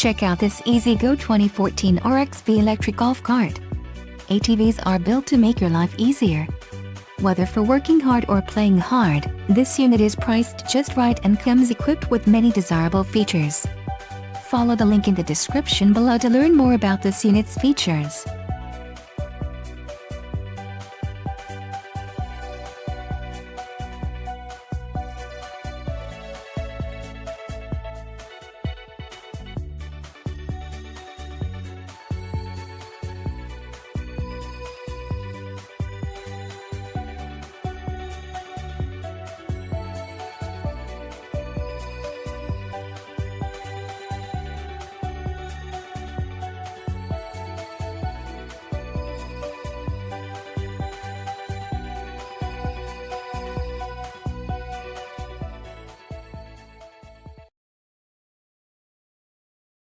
Check out this Easy-Go 2014 RXV electric golf cart. ATVs are built to make your life easier. Whether for working hard or playing hard, this unit is priced just right and comes equipped with many desirable features. Follow the link in the description below to learn more about this unit's features.